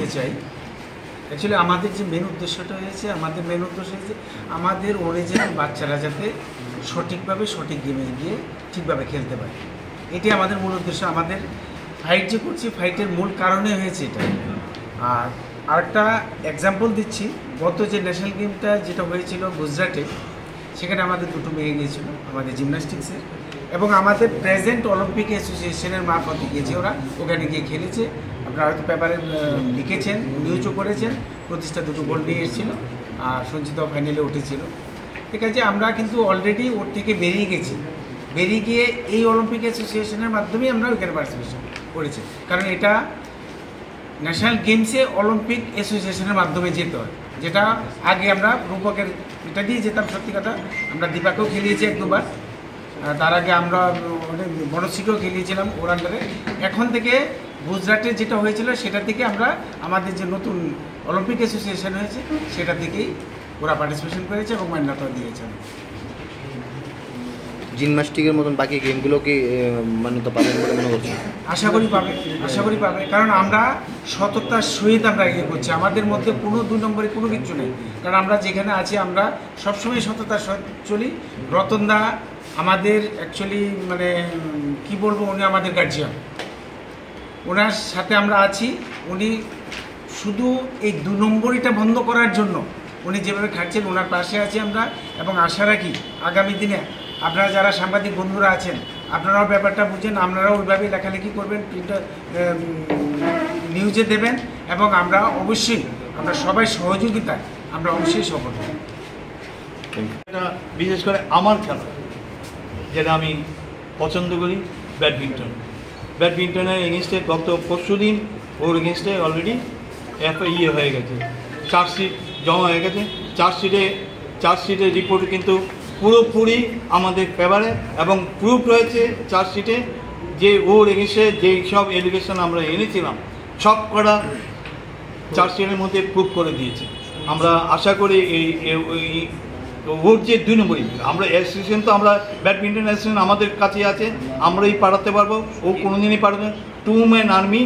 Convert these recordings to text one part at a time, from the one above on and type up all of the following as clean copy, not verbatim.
বলতে চাই, অ্যাকচুয়ালি আমাদের যে মেন উদ্দেশ্যটা হয়েছে, আমাদের অরিজিনাল বাচ্চারা যাতে সঠিকভাবে সঠিক গেমে গিয়ে ঠিকভাবে খেলতে পারে, এটি আমাদের মূল উদ্দেশ্য। আমাদের ফাইট যে করছি, ফাইটের মূল কারণে হয়েছে এটা। আর আরেকটা এক্সাম্পল দিচ্ছি, গত যে ন্যাশনাল গেমটা যেটা হয়েছিল গুজরাটে, সেখানে আমাদের দুটো মেয়ে গিয়েছিল আমাদের জিমন্যাস্টিক্সের, এবং আমাদের প্রেজেন্ট অলিম্পিক অ্যাসোসিয়েশনের মারফতে গিয়েছে, ওরা ওখানে গিয়ে খেলেছে। আপনারা হয়তো পেপারে লিখেছেন, নিউজও করেছেন। প্রতিষ্ঠা দুটো গোল নিয়ে এসেছিল আর সঞ্চিতাও ফাইনালে উঠেছিল। ঠিক আছে, আমরা কিন্তু অলরেডি ওর থেকে বেরিয়ে গেছি। বেরিয়ে গিয়ে এই অলিম্পিক অ্যাসোসিয়েশনের মাধ্যমেই আমরা ওইখানে পার্টিসিপেশন করেছি, কারণ এটা ন্যাশনাল গেমসে অলিম্পিক অ্যাসোসিয়েশনের মাধ্যমে যেতে হয়, যেটা আগে আমরা রূপকের এটা দিয়ে যেতাম। সত্যি কথা, আমরা দীপাকেও খেলিয়েছি এক দুবার, তার আগে আমরা বনশ্রীকেও খেলিয়েছিলাম ওর আন্ডারে। এখন থেকে গুজরাটে যেটা হয়েছিল সেটা থেকে আমরা আমাদের যে নতুন অলিম্পিক অ্যাসোসিয়েশন হয়েছে সেটা থেকেই ওরা পার্টিসিপেশন করেছে এবং মান্যতা দিয়েছে। জিমন্যাস্টিকের মতন বাকি গেমগুলো কি মান্যতা পাবেন বলে মনে করছেন? আশা করি পাবে, কারণ আমরা সততার সহিত আমরা এগিয়ে করছি। আমাদের মধ্যে কোনো দুই নম্বরে কোনো কিছু নেই, কারণ আমরা যেখানে আছি আমরা সবসময় সততার সহিত চলি। রতনদা আমাদের অ্যাকচুয়ালি মানে কি বলবো, উনি আমাদের গার্জিয়ান, ওনার সাথে আমরা আছি। উনি শুধু এই দু নম্বরিটা বন্ধ করার জন্য উনি যেভাবে খাটছেন, ওনার পাশে আছি আমরা। এবং আশা রাখি আগামী দিনে আপনারা যারা সাংবাদিক বন্ধুরা আছেন, আপনারাও ব্যাপারটা বুঝেন, আপনারাও ওইভাবেই লেখালেখি করবেন, নিউজে দেবেন, এবং আমরা অবশ্যই আমরা সবাই সহযোগিতায় আমরা অবশ্যই সফল হব। এটা বিশেষ করে আমার খেলা যেটা আমি পছন্দ করি, ব্যাডমিন্টনের এগেনস্টে গত পরশু দিন ওর এগেনস্টে অলরেডি হয়ে গেছে, চার্জশিট জমা হয়ে গেছে। চার্জশিটের রিপোর্ট কিন্তু পুরোপুরি আমাদের ফেভারে, এবং প্রুফ রয়েছে চার্জশিটে যে ওর এগেনস্টে যেই সব এলিগেশন আমরা এনেছিলাম সব কটা চার্জশিটের মধ্যে প্রুফ করে দিয়েছে। আমরা আশা করি ওর যে 2 নম্বরই আমরা অ্যাসোসিয়েশন, তো আমরা ব্যাডমিন্টন অ্যাসোসিয়েশন আমাদের কাছে আছে, আমরাই পাঠাতে পারবো, ও কোনোদিনই পাঠাতে। 2 ম্যান আর্মি,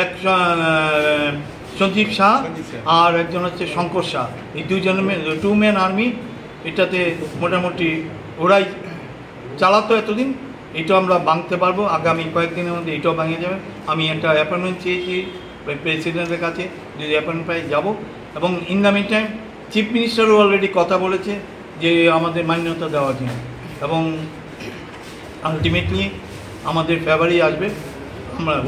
এক সঞ্জীব শাহ আর একজন হচ্ছে শঙ্কর শাহ, এই 2 ম্যান আর্মি এটাতে মোটামুটি ওরাই চালাতো এতদিন। এটাও আমরা ভাঙতে পারবো আগামী কয়েকদিনের মধ্যে, এটাও ভাঙে যাবে। আমি একটা অ্যাপয়েন্টমেন্ট চেয়েছি প্রেসিডেন্টের কাছে, যদি অ্যাপয়েন্টমেন্ট পাই যাবো। এবং in the mean time chief মিনিস্টারও অলরেডি কথা বলেছে যে আমাদের মান্যতা দেওয়ার জন্য, এবং আলটিমেটলি আমাদের ফেভারেই আসবে।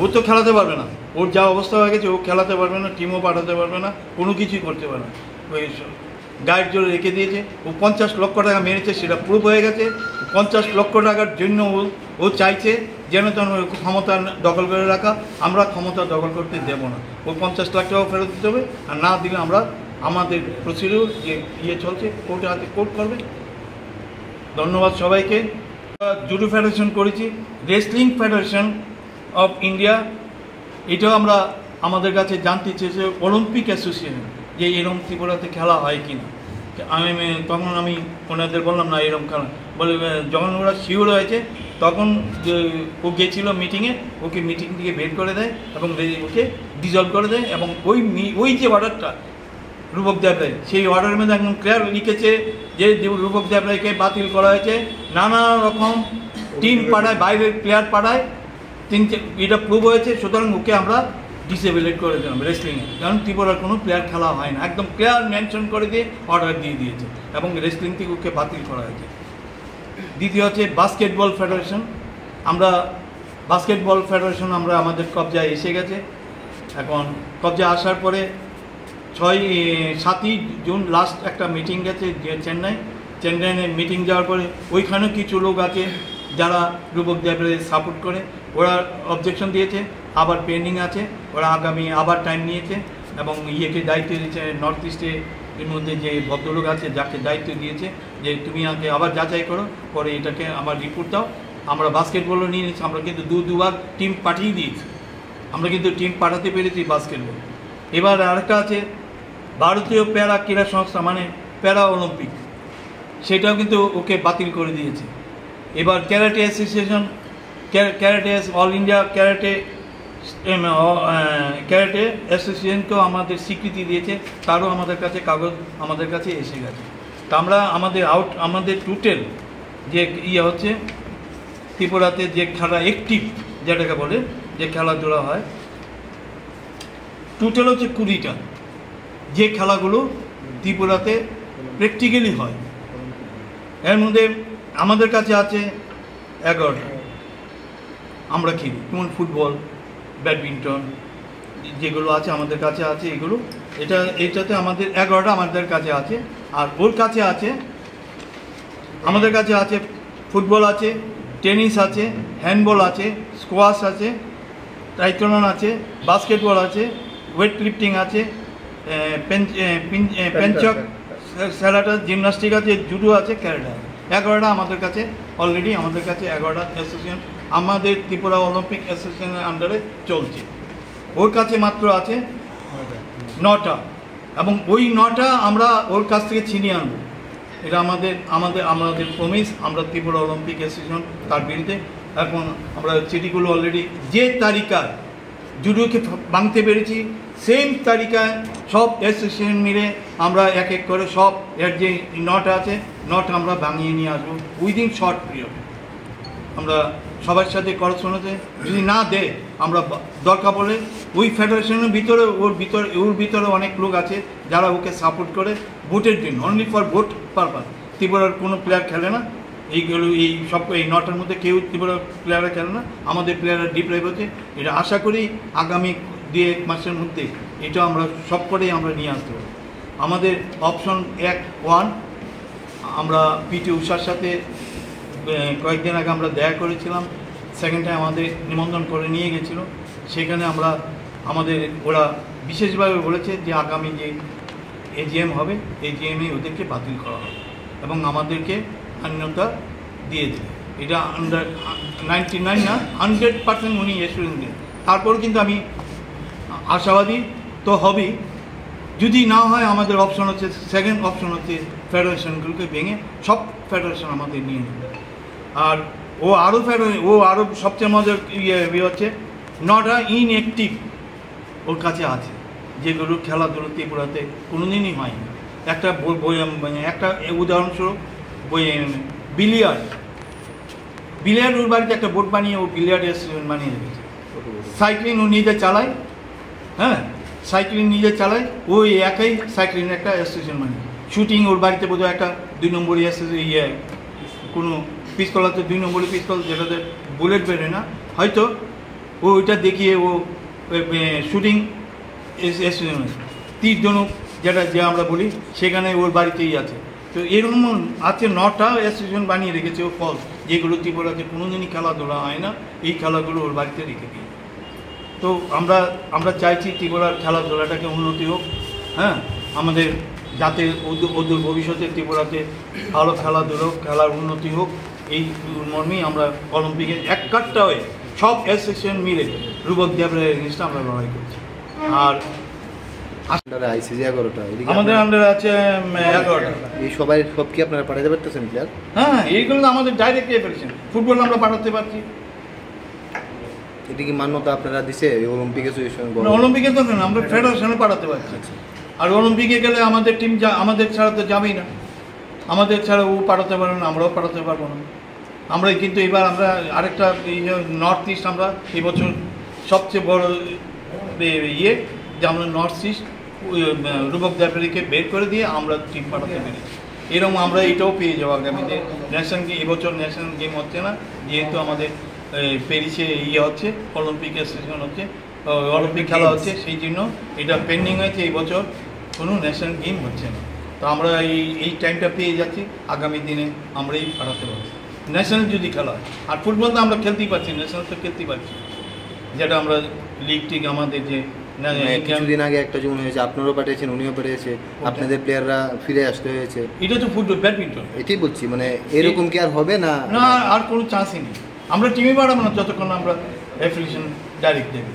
ও তো খেলাতে পারবে না, ওর যা অবস্থা হয়ে গেছে, ও খেলাতে পারবে না, টিমও পাঠাতে পারবে না, কোনো কিছুই করতে পারবে না। ওই গাইড জোরে রেখে দিয়েছে, ও 50 লক্ষ টাকা মেরেছে, সেটা প্রুভ হয়ে গেছে। 50 লক্ষ টাকার জন্য ও চাইছে যেন তেন ক্ষমতা দখল করে রাখা। আমরা ক্ষমতা দখল করতে দেবো না, ও 50 লাখ টাকা ফেরত দিতে হবে, আর না দিলে আমরা আমাদের প্রসিডিউর যে চলছে কোর্টে হাতে কোর্ট করবে। ধন্যবাদ সবাইকে। জুডো ফেডারেশন করেছি, রেসলিং ফেডারেশন অফ ইন্ডিয়া, এটাও আমরা আমাদের কাছে জানতে চেয়েছে অলিম্পিক অ্যাসোসিয়েশন যে এরকম ত্রিপুরাতে খেলা হয় কি না। তখন আমি ওনাদের বললাম না এরকম খেলা, বলে যখন ওরা শিওর হয়েছে তখন ও গেছিলো মিটিংয়ে, ওকে মিটিং থেকে বের করে দেয় এবং ওকে ডিজলভ করে দেয়। এবং ওই যে অর্ডারটা রূপক দেব রায়, সেই অর্ডারের মধ্যে একদম ক্লিয়ার লিখেছে যে রূপক দেব রায়কে বাতিল করা হয়েছে। নানা রকম টিম পাঠায়, বাইরের প্লেয়ার পাঠায়, এটা প্রুভ হয়েছে। সুতরাং ওকে আমরা ডিসেবিলেট করে দিলাম রেসলিংয়ে, কারণ ত্রিপুরার কোনো প্লেয়ার খেলা হয় না, একদম ক্লিয়ার মেনশন করে দিয়ে অর্ডার দিয়ে দিয়েছে, এবং রেসলিং থেকে ওকে বাতিল করা হয়েছে। দ্বিতীয় হচ্ছে বাস্কেটবল ফেডারেশন। বাস্কেটবল ফেডারেশন আমরা আমাদের কবজায় এসে গেছে। এখন কবজায় আসার পরে 7ই জুন লাস্ট একটা মিটিং গেছে চেন্নাইয়ে মিটিং যাওয়ার পরে ওইখানেও কিছু লোক আছে যারা রূপক দেবের সাপোর্ট করে, ওরা অবজেকশন দিয়েছে, আবার পেন্ডিং আছে, ওরা আগামী আবার টাইম নিয়েছে এবং ইয়েকে দায়িত্ব দিয়েছে। নর্থ ইস্টে এর মধ্যে যে ভদ্রলোক আছে যাকে দায়িত্ব দিয়েছে যে তুমি আগে আবার যাচাই করো, পরে এটাকে আমার রিপোর্ট দাও। আমরা বাস্কেটবলও নিয়ে নিচ্ছি, আমরা কিন্তু দুবার টিম পাঠিয়ে দিয়েছি, আমরা কিন্তু টিম পাঠাতে পেরেছি বাস্কেটবল। এবার আরেকটা আছে ভারতীয় প্যারা ক্রীড়া সংস্থা, মানে প্যারা অলিম্পিক, সেটাও কিন্তু ওকে বাতিল করে দিয়েছে। এবার karate association, karate all India karate karate অ্যাসোসিয়েশনকেও আমাদের স্বীকৃতি দিয়েছে, তারও আমাদের কাছে কাগজ আমাদের কাছে এসে গেছে। তা আমরা আমাদের টোটাল যে হচ্ছে ত্রিপুরাতে যে খেলা অ্যাক্টিভ যেটাকে বলে, যে খেলাধুলা হয়, টোটাল হচ্ছে 20টা, যে খেলাগুলো ত্রিপুরাতে প্র্যাকটিক্যালি হয়। এর মধ্যে আমাদের কাছে আছে 11টা আমরা খেলি, যেমন ফুটবল, ব্যাডমিন্টন যেগুলো আছে আমাদের কাছে আছে, এগুলো এইটাতে আমাদের 11টা আমাদের কাছে আছে। আর ওর কাছে আছে, আমাদের কাছে আছে ফুটবল আছে, টেনিস আছে, হ্যান্ডবল আছে, স্কোয়াশ আছে, টাইকোনন আছে, বাস্কেটবল আছে, ওয়েট লিফটিং আছে, পেঞ্চক স্যালাটা, জিমনাস্টিক আছে, জুডো আছে, ক্যারাটে। 11টা আমাদের কাছে অলরেডি, আমাদের কাছে 11টা অ্যাসোসিয়েশন আমাদের ত্রিপুরা অলিম্পিক অ্যাসোসিয়েশনের আন্ডারে চলছে। ওর কাছে মাত্র আছে 9টা, এবং ওই 9টা আমরা ওর কাছ থেকে ছিনিয়ে আনবো। এটা আমাদের প্রমিস। আমরা ত্রিপুরা অলিম্পিক অ্যাসোসিয়েশন তার বিরুদ্ধে এখন আমরা চিঠিগুলো অলরেডি যে তালিকায় জুডোকে ভাঙতে পেরেছি, সেম তালিকায় সব অ্যাসোসিয়েশন মিলে আমরা এক এক করে সব এর যে 9টা আছে 9টা আমরা ভাঙিয়ে নিয়ে আসবো উইদিন শর্ট পিরিয়ড। আমরা সবার সাথে করসপন্ডেন্সে যদি না দেয়, আমরা দরকার পড়লে ওই ফেডারেশনের ভিতরে ওর ভিতরে অনেক লোক আছে যারা ওকে সাপোর্ট করে ভোটের জন্য, অনলি ফর ভোট পারপাস। ত্রিপুরার কোনো প্লেয়ার খেলে না, এই 9টার মধ্যে কেউ ত্রিপুরার প্লেয়াররা খেলে না, আমাদের প্লেয়াররা ডিপ্রাইভ হচ্ছে। এটা আশা করি আগামী 2-1 মাসের মধ্যে এটা আমরা সব করেই আমরা নিয়ে আসতে পারি। আমাদের অপশন 1 আমরা পিটি উষার সাথে কয়েকদিন আগে আমরা দেখা করেছিলাম, সেকেন্ড টাইম আমাদের নিমন্ত্রণ করে নিয়ে গেছিল। সেখানে ওরা বিশেষভাবে বলেছে যে আগামী যে এজিএম হবে, এজিএমে ওদেরকে বাতিল করা হবে এবং আমাদেরকে মান্যতা দিয়ে দেবে। এটা 99 না 100% উনি এসুরেন্স দেন। তারপর কিন্তু আমি আশাবাদী তো হবেই। যদি না হয় আমাদের অপশন হচ্ছে, সেকেন্ড অপশন হচ্ছে ফেডারেশনগুলোকে ভেঙে সব ফেডারেশন আমাদের নিয়ে নেবে। আর ও আরও সবচেয়ে মজার হচ্ছে 9টা ইনঅ্যাক্টিভ ওর কাছে আছে, যেগুলো খেলাধুলো ত্রিপুরাতে কোনোদিনই হয়নি। একটা উদাহরণস্বরূপ বিলিয়ার্ড ওর বাড়িতে একটা বোর্ড বানিয়ে ও বিলিয়ার্ড অ্যাসোসিয়েশন বানিয়ে রেখেছে। সাইক্লিং ও নিজে চালায়, হ্যাঁ সাইক্লিং নিজে চালায়, ওই একাই সাইক্লিং একটা অ্যাসোসিয়েশন বানিয়ে। শুটিং ওর বাড়িতে বোধহয় একটা 2 নম্বরই কোনো পিস্তল আছে, 2 নম্বরই পিস্তল, যেটাতে বুলেট বেরোয় না, হয়তো ওইটা দেখিয়ে ও শুটিং অ্যাসোসিয়েশন 30 জন যে আমরা বলি, সেখানে ওর বাড়িতেই আছে। তো এরকম আছে 9টা অ্যাসোসিয়েশন বানিয়ে রেখেছে ও ফলস, যেগুলো ত্রিপুরাতে কোনোদিনই খেলাধুলা হয় না, এই খেলাগুলো ওর বাড়িতে রেখে দিই। তো আমরা চাইছি ত্রিপুরার খেলাধুলাটাকে উন্নতি হোক, হ্যাঁ, আমাদের যাতে ওদের ভবিষ্যতে ত্রিপুরাতে ভালো খেলাধুলো খেলার উন্নতি হোক, এই মর্মেই আমরা অলিম্পিকে একটা হয়ে সব অ্যাসোসিয়েশন মিলে রূপক দেবের জিনিসটা আমরা লড়াই করছি। আর আইসিজি 11টা, আমাদের আন্ডারে আছে 11টা। এই সব কি আপনারা পাঠাতে পারতেছেন প্লেয়ার? হ্যাঁ, এইগুলো আমাদের ডাইরেক্ট ফেডারেশন। ফুটবল আমরা পাঠাতে পারছি। এটা কি মান্যতা আপনারা দিছে অলিম্পিক অ্যাসোসিয়েশন? অলিম্পিকে তো না, আমরা ফেডারেশনে পাঠাতে পারছি। আর অলিম্পিকে গেলে আমাদের টিম আমাদের ছাড়া তো যাবেই না, আমাদের ছাড়া ও পাঠাতে পারবে না, আমরাও পাঠাতে পারবো না। আমরা কিন্তু এবার আমরা আরেকটা নর্থ ইস্ট, আমরা এবছর সবচেয়ে বড় যে আমরা নর্থ ইস্ট রূপক দেবকে বের করে দিয়ে আমরা টিম পাঠাতে পেরেছি। এরকম আমরা এটাও পেয়ে যাবো আগামীতে। এবছর ন্যাশনাল গেম হচ্ছে না, যেহেতু আমাদের প্যারিসে হচ্ছে, অলিম্পিক অ্যাসোসিয়েশন হচ্ছে, অলিম্পিক খেলা হচ্ছে, সেই জন্য এটা পেন্ডিং হয়েছে। এই বছর কোনো ন্যাশনাল গেম হচ্ছে না, তো আমরা এই টাইমটা পেয়ে যাচ্ছি। আগামী দিনে আমরা এই পাঠাতে পারবো ন্যাশনাল যদি খেলা হয়। আর ফুটবল তো আমরা খেলতেই পারছি, ন্যাশনাল তো খেলতেই পারছি, যেটা আমরা লিগ টিগ আমাদের যে কিছুদিন আগে একটা জুন হয়েছে, আপনারাও পাঠিয়েছেন, উনিও পাঠিয়েছে, আপনাদের প্লেয়াররা ফিরে আসতে হয়েছে। এটা তো ফুটবল, ব্যাডমিন্টন, এটাই বলছি, মানে এরকম কি আর হবে না? না, আর কোনো চান্সই নেই। আমরা টিমে পাঠাবো না যতক্ষণ আমরা অ্যাফিলিয়েশন ডাইরেক্ট দেবে।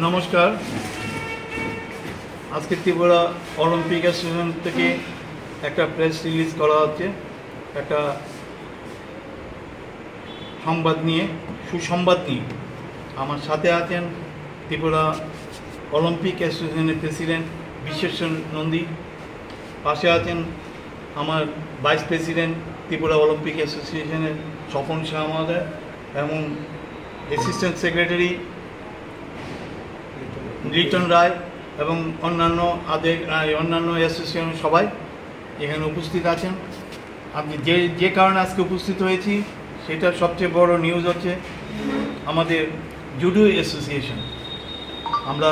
নমস্কার। আজকে ত্রিপুরা অলিম্পিক অ্যাসোসিয়েশন থেকে একটা প্রেস রিলিজ করা হচ্ছে, একটা সংবাদ নিয়ে, সুসংবাদ নিয়ে। আমার সাথে আছেন ত্রিপুরা অলিম্পিক অ্যাসোসিয়েশনের প্রেসিডেন্ট বিশ্বেশ্বর নন্দী, পাশে আছেন আমার ভাইস প্রেসিডেন্ট ত্রিপুরা অলিম্পিক অ্যাসোসিয়েশনের স্বপন শাহ মহোদয় এবং অ্যাসিস্ট্যান্ট সেক্রেটারি লিটন রায় এবং অন্যান্য অন্যান্য অ্যাসোসিয়েশন সবাই এখানে উপস্থিত আছেন। আমি যে কারণে আজকে উপস্থিত হয়েছি সেটা সবচেয়ে বড় নিউজ হচ্ছে আমাদের জুডো অ্যাসোসিয়েশন। আমরা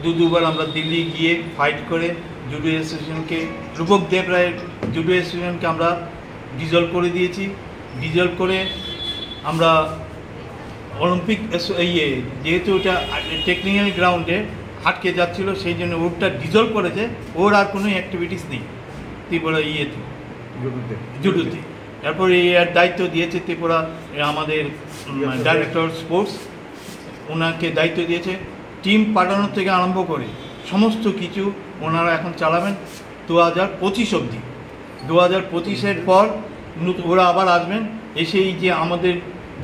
দুবার আমরা দিল্লি গিয়ে ফাইট করে জুডো অ্যাসোসিয়েশনকে, রূপক দেব রায়ের জুডো অ্যাসোসিয়েশনকে আমরা ডিজলভ করে দিয়েছি। ডিজলভ করে আমরা অলিম্পিক যেহেতু ওটা টেকনিক্যাল গ্রাউন্ডে আটকে যাচ্ছিল, সেই জন্য ওটা ডিজলভ করেছে। ওর আর কোনো অ্যাক্টিভিটিস নেই ত্রিপুরা জুডোতে। তারপর এর দায়িত্ব দিয়েছে ত্রিপুরা আমাদের ডাইরেক্টর স্পোর্টস, ওনাকে দায়িত্ব দিয়েছে টিম পাঠানোর থেকে আরম্ভ করে সমস্ত কিছু ওনারা এখন চালাবেন 2025 অবধি। 2025-এর পর ওরা আবার আসবেন, এসেই যে আমাদের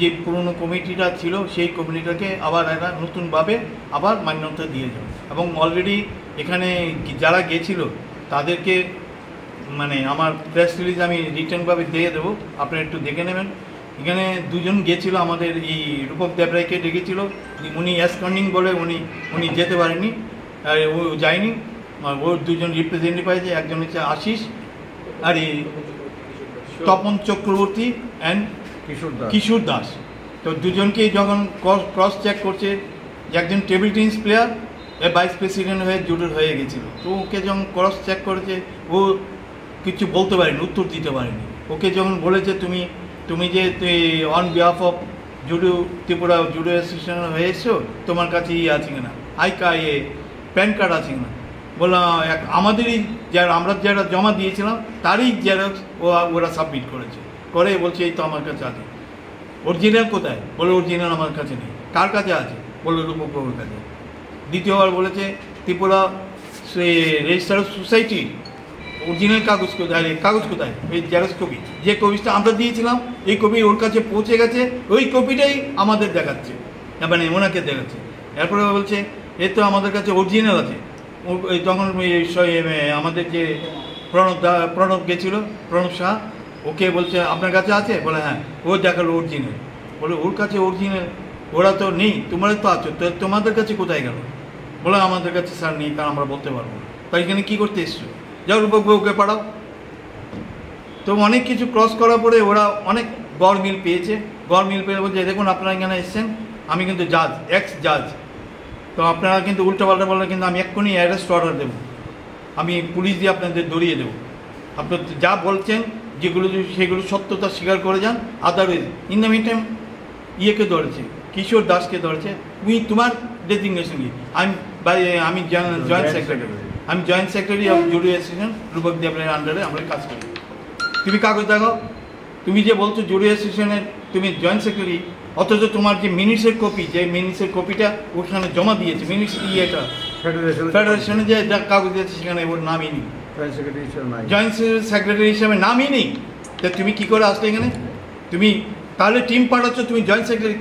যে পুরনো কমিটিটা ছিল সেই কমিটিটাকে আবার এরা নতুনভাবে আবার মান্যতা দিয়ে যাবে। এবং অলরেডি এখানে যারা গেছিল তাদেরকে মানে আমার প্রেস রিলিজ আমি রিটার্নভাবে দিয়ে দেবো, আপনারা একটু দেখে নেবেন। এখানে দুজন গেছিল, আমাদের এই রূপক দেবরায়কে ডেকেছিল, উনি অ্যাসকন্ডিং বলে উনি যেতে পারেনি, ও যায়নি। ওর দুজন রিপ্রেজেন্টেটিভ আছে, একজন হচ্ছে আশিস আর এই তপন চক্রবর্তী অ্যান্ড কিশোর দাস। তো দুজনকে যখন ক্রস চেক করছে, একজন table tennis player vice president হয়ে জুডোর হয়ে গেছিল, তো ওকে যখন ক্রস চেক করেছে ও কিছু বলতে পারেনি, উত্তর দিতে পারেনি। ওকে যখন বলেছে তুমি যে on behalf of judo Tripura judo association হয়ে এসছো, তোমার কাছে আছে কিনা প্যান কার্ড আছে কিনা? বললাম আমাদেরই আমরা যারা জমা দিয়েছিলাম তারই জেরক্স ওরা সাবমিট করেছে, করে বলছে এই তো আমার কাছে আছে। অরিজিনাল কোথায়? বলে অরিজিনাল আমার কাছে নেই। কার কাছে আছে? বললো রূপকবাবুর কাছে। দ্বিতীয়বার বলেছে ত্রিপুরা রেজিস্টার সোসাইটি অরিজিনাল কাগজ কোথায়? এই জেরক্স কপি, যে কপিটা আমরা দিয়েছিলাম এই কপি ওর কাছে পৌঁছে গেছে, ওই কপিটাই আমাদের দেখাচ্ছে, মানে ওনাকে দেখাচ্ছে। এরপরে বলছে এ তো আমাদের কাছে অরিজিনাল আছে। তখন আমাদের যে প্রণব গেছিল, প্রণব শাহ, ওকে বলছে আপনার কাছে আছে? বলে হ্যাঁ। ও দেখালো অরিজিনাল, বলে ওর কাছে অরিজিনাল, ওরা তো নেই, তোমাদের তো আছো, তো তোমাদের কাছে কোথায় গেল? বলে আমাদের কাছে স্যার নেই, কারণ আমরা বলতে পারবো না। তাই এখানে কী করতে এসছো? যাও রূপকবাবুকে পাঠাও। তো অনেক কিছু ক্রস করার পরে ওরা অনেক গড়মিল পেয়েছে। গড়মিল পেয়ে বলছে দেখুন আপনারা এখানে এসছেন, আমি কিন্তু জাজ, এক্স জাজ, তো আপনারা কিন্তু উল্টোপাল্টা বললে কিন্তু আমি এক্ষুনি অ্যারেস্ট অর্ডার দেবো, আমি পুলিশ দিয়ে আপনাদের দৌড়িয়ে দেবো। আপনার যা বলছেন যেগুলো সেগুলো সত্যতা স্বীকার করে যান, otherwise in the mean time ইয়েকে ধরেছে, কিশোর দাসকে ধরেছে। তোমার ডেজিগনেশন কি? আমি joint secretary of judo association Rupak দেবরায়ের আন্ডারে আমরা কাজ করি। তুমি কাগজ দেখাও, তুমি যে বলছো জুডো অ্যাসোসিয়েশনের তুমি জয়েন্ট সেক্রেটারি, অথচ তোমার যে মিনিটসের কপি, যে মিনিটসের কপিটা ওখানে জমা দিয়েছে, মিনিটস ইয়েটা ফেডারেশনে যে যা কাগজ দিয়েছে সেখানে ওর নামই নেই, জয়েন্ট সেক্রেটারি হিসাবে নামই নেই। তা তুমি কী করে আসলে এখানে? তুমি তাহলে টিম পাঠাচ্ছ, তুমি জয়েন্ট সেক্রেটারি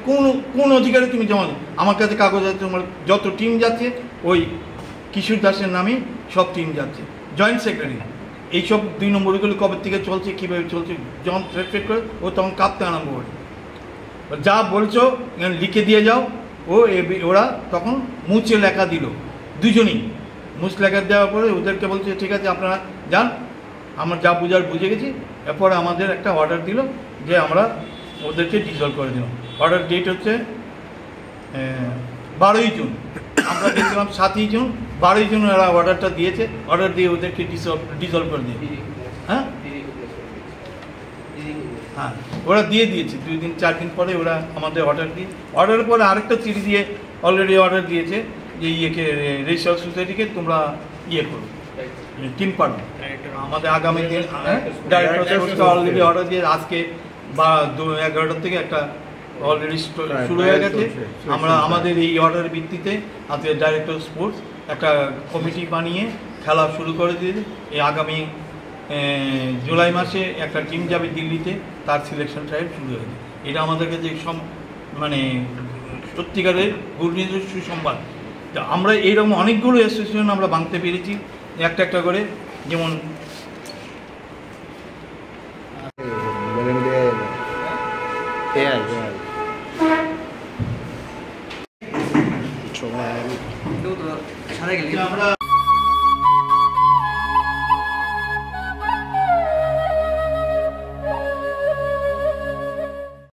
কোন অধিকারে তুমি জমা দাও? আমার কাছে কাগজ আছে, তোমার যত টিম যাচ্ছে ওই কিশোর দাসের নামে সব টিম যাচ্ছে, জয়েন্ট সেক্রেটারি। এইসব 2 নম্বরগুলো কবে থেকে চলছে, কীভাবে চলছে, যখন ট্রেড করে ও তখন কাঁপতে আরম্ভ করে, যা বলছো লিখে দিয়ে যাও। ওরা তখন মুছে লেখা দিল, দুজনেই মুছ লেখা দেওয়ার পরে ওদেরকে বলছে ঠিক আছে আপনারা যান, আমার যা বুঝার বুঝে গেছি। এরপরে আমাদের একটা অর্ডার দিল যে আমরা ওদেরকে ডিজলভ করে দিলাম। অর্ডার ডেট হচ্ছে 12ই জুন, আমরা গেছিলাম 7ই জুন, 12ই জুন ওরা অর্ডারটা দিয়েছে। অর্ডার দিয়ে ওদেরকে ডিজলভ করে দিয়ে হ্যাঁ ওরা দিয়ে দিয়েছে। 2-4 দিন পরে ওরা আমাদের অর্ডারের পরে আরেকটা চিঠি দিয়ে অলরেডি অর্ডার দিয়েছে যে ইয়েকে রেজিস্টার সোসাইটিকে তোমরা ইয়ে করো, টিম পাঠাও। আমাদের আগামী দিন ডাইরেক্টর অলরেডি অর্ডার দিয়ে আজকে বা 11টার থেকে একটা অলরেডি শুরু হয়ে গেছে। আমরা আমাদের এই অর্ডারের ভিত্তিতে আজকে ডাইরেক্টর স্পোর্টস একটা কমিটি বানিয়ে খেলা শুরু করে দিয়েছে। এই আগামী জুলাই মাসে একটা টিম যাবে দিল্লিতে, তার সিলেকশন ট্রায়াল শুরু হয়েছে। এটা আমাদের কাছে মানে সত্যিকারের গুড নিউজের সুসংবাদ। তো আমরা এইরকম অনেকগুলো অ্যাসোসিয়েশন আমরা ভাঙতে পেরেছি একটা একটা করে, যেমন